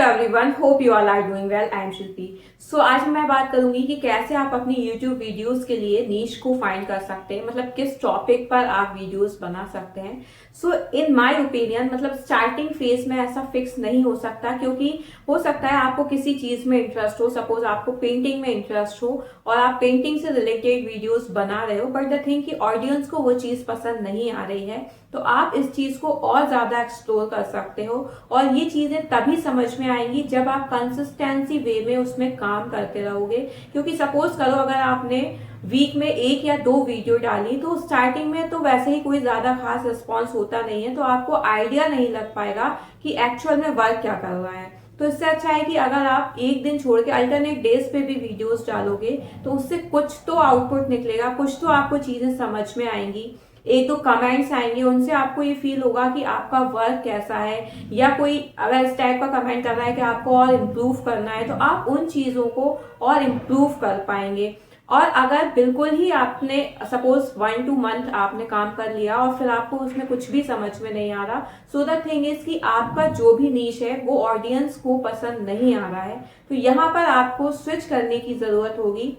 Everyone, hope you all are doing well. I am Shilpi. So आज मैं बात करूंगी कि कैसे आप अपनी यूट्यूब वीडियोस के लिए नीश को फाइंड कर सकते हैं, मतलब किस टॉपिक पर आप वीडियोस बना सकते हैं। सो इन माय ओपिनियन, मतलब स्टार्टिंग फेज में ऐसा फिक्स नहीं हो सकता, क्योंकि हो सकता है आपको किसी चीज में इंटरेस्ट हो। सपोज आपको पेंटिंग में इंटरेस्ट हो और आप पेंटिंग से रिलेटेड वीडियोस बना रहे हो, बट द थिंग कि ऑडियंस को वो चीज पसंद नहीं आ रही है, तो आप इस चीज को और ज्यादा एक्सप्लोर कर सकते हो। और ये चीजें तभी समझ में आएंगी जब आप कंसिस्टेंसी वे में उसमें काम करते रहोगे। क्योंकि सपोज करो अगर आपने वीक में 1 या 2 वीडियो डाली, तो स्टार्टिंग में तो वैसे ही कोई ज्यादा खास रिस्पॉन्स होता नहीं है, तो आपको आइडिया नहीं लग पाएगा कि एक्चुअल में वर्क क्या कर रहा है। तो इससे अच्छा है कि अगर आप एक दिन छोड़ के अल्टरनेट डेज पे भी वीडियोस डालोगे, तो उससे कुछ तो आउटपुट निकलेगा, कुछ तो आपको चीजें समझ में आएंगी। एक दो कमेंट्स आएंगे, उनसे आपको ये फील होगा कि आपका वर्क कैसा है, या कोई अगर इस टाइप का कमेंट कर रहा है कि आपको और इम्प्रूव करना है, तो आप उन चीजों को और इम्प्रूव कर पाएंगे। और अगर बिल्कुल ही आपने सपोज 1-2 मंथ आपने काम कर लिया और फिर आपको उसमें कुछ भी समझ में नहीं आ रहा, सो द थिंग इज कि आपका जो भी नीश है वो ऑडियंस को पसंद नहीं आ रहा है, तो यहाँ पर आपको स्विच करने की जरूरत होगी।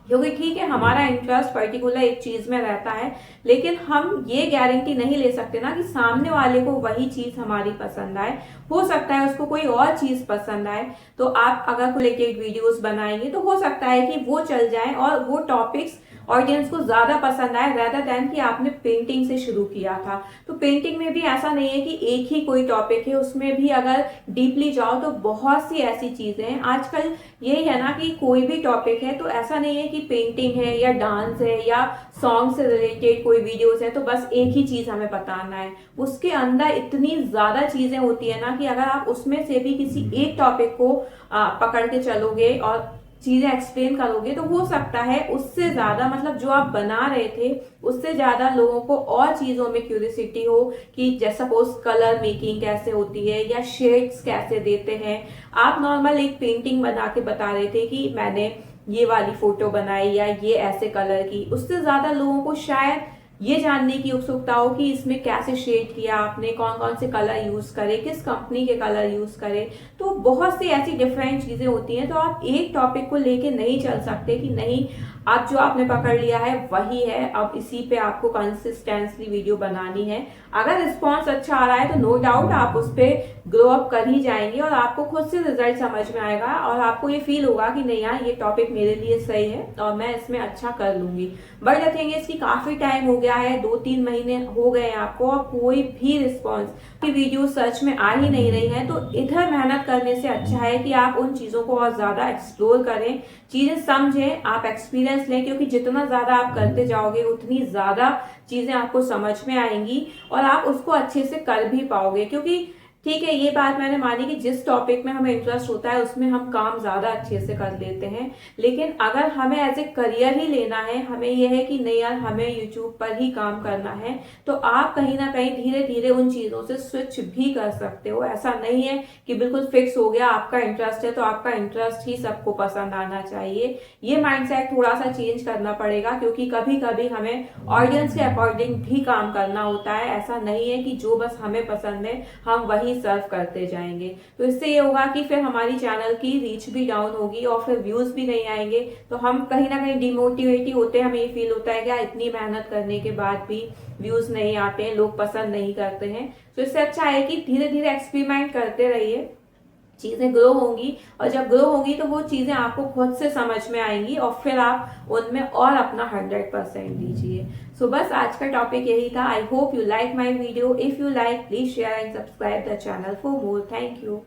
क्योंकि ठीक है, हमारा इंटरेस्ट पर्टिकुलर एक चीज में रहता है, लेकिन हम ये गारंटी नहीं ले सकते ना कि सामने वाले को वही चीज हमारी पसंद आए। हो सकता है उसको कोई और चीज पसंद आए, तो आप अगर रिलेटेड वीडियोस बनाएंगे तो हो सकता है कि वो चल जाए और वो टॉपिक्स ऑडियंस को ज्यादा पसंद आए, रेदर देन कि आपने पेंटिंग से शुरू किया था। तो पेंटिंग में भी ऐसा नहीं है कि एक ही कोई टॉपिक है, उसमें भी अगर डीपली जाओ तो बहुत सी ऐसी चीजें हैं। आजकल यही है ना कि कोई भी टॉपिक है तो ऐसा नहीं है कि पेंटिंग है या डांस है या सॉन्ग से रिलेटेड कोई वीडियोस है तो बस एक ही चीज हमें बताना है। उसके अंदर इतनी ज्यादा चीजें होती है ना कि अगर आप उसमें से भी किसी एक टॉपिक को पकड़ के चलोगे और चीजें एक्सप्लेन करोगे, तो हो सकता है उससे ज्यादा, मतलब जो आप बना रहे थे उससे ज्यादा लोगों को और चीजों में क्यूरियोसिटी हो कि जैसे सपोज कलर मेकिंग कैसे होती है या शेड्स कैसे देते हैं। आप नॉर्मल एक पेंटिंग बना के बता रहे थे कि मैंने ये वाली फोटो बनाई या ये ऐसे कलर की, उससे ज्यादा लोगों को शायद ये जानने की उत्सुकता हो कि इसमें कैसे शेड किया आपने, कौन कौन से कलर यूज करे, किस कंपनी के कलर यूज करे। तो बहुत सी ऐसी डिफरेंट चीजें होती हैं, तो आप एक टॉपिक को लेके नहीं चल सकते कि नहीं अब जो आपने पकड़ लिया है वही है, अब इसी पे आपको कंसिस्टेंटली वीडियो बनानी है। अगर रिस्पॉन्स अच्छा आ रहा है तो नो डाउट आप उस पर ग्रो अप कर ही जाएंगे और आपको खुद से रिजल्ट समझ में आएगा और आपको ये फील होगा कि नहीं यार ये टॉपिक मेरे लिए सही है और मैं इसमें अच्छा कर लूंगी। बट द थिंग इज कि काफी टाइम हो गया है, 2-3 महीने हो गए हैं आपको और कोई भी रिस्पॉन्स की वीडियो सर्च में आ ही नहीं रही है, तो इधर मेहनत करने से अच्छा है कि आप उन चीजों को और ज्यादा एक्सप्लोर करें, चीजें समझें, आप एक्सपीरियंस लें। क्योंकि जितना ज्यादा आप करते जाओगे उतनी ज्यादा चीजें आपको समझ में आएंगी और आप उसको अच्छे से कर भी पाओगे। क्योंकि ठीक है, ये बात मैंने मानी कि जिस टॉपिक में हमें इंटरेस्ट होता है उसमें हम काम ज्यादा अच्छे से कर लेते हैं, लेकिन अगर हमें एज ए करियर ही लेना है, हमें यह है कि नहीं यार हमें यूट्यूब पर ही काम करना है, तो आप कहीं ना कहीं धीरे धीरे उन चीजों से स्विच भी कर सकते हो। ऐसा नहीं है कि बिल्कुल फिक्स हो गया आपका इंटरेस्ट है तो आपका इंटरेस्ट ही सबको पसंद आना चाहिए। ये माइंडसेट थोड़ा सा चेंज करना पड़ेगा, क्योंकि कभी कभी हमें ऑडियंस के अकॉर्डिंग भी काम करना होता है। ऐसा नहीं है कि जो बस हमें पसंद है हम वही सर्व करते जाएंगे। तो इससे ये होगा कि फिर हमारी चैनल की रीच भी डाउन होगी और फिर व्यूज भी नहीं आएंगे, तो हम कहीं ना कहीं डिमोटिवेट ही होते हैं। हमें ये फील होता है कि इतनी मेहनत करने के बाद भी व्यूज नहीं आते हैं, लोग पसंद नहीं करते हैं। तो इससे अच्छा है कि धीरे धीरे एक्सपेरिमेंट करते रहिए, चीजें ग्रो होंगी और जब ग्रो होंगी तो वो चीजें आपको खुद से समझ में आएंगी और फिर आप उनमें और अपना 100% दीजिए। सो बस आज का टॉपिक यही था। I hope you like my video. If you like please share and subscribe the channel for more. Thank you.